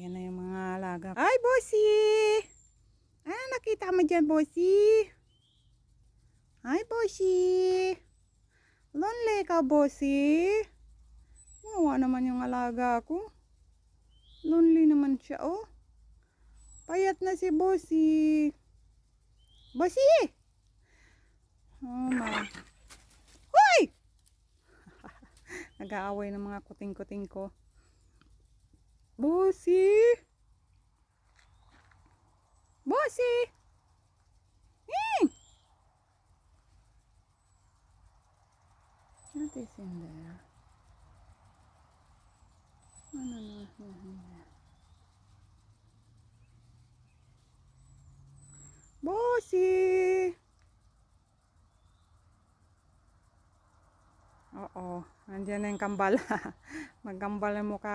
Ayan na yung mga alaga. Ay, Bossy! Ah, nakita mo dyan, Bossy? Ay, Bossy! Lonely ka, Bossy? Wawa naman yung alaga ko. Lonely naman siya, oh. Payat na si Bossy. Bossy! Oh, my. Hoy! Nag-aaway ng mga kuting-kuting ko. Bossy! Bossy! What is in there? Bossy! Oo, nandiyan na yung kambal. Magkambal ang mukha.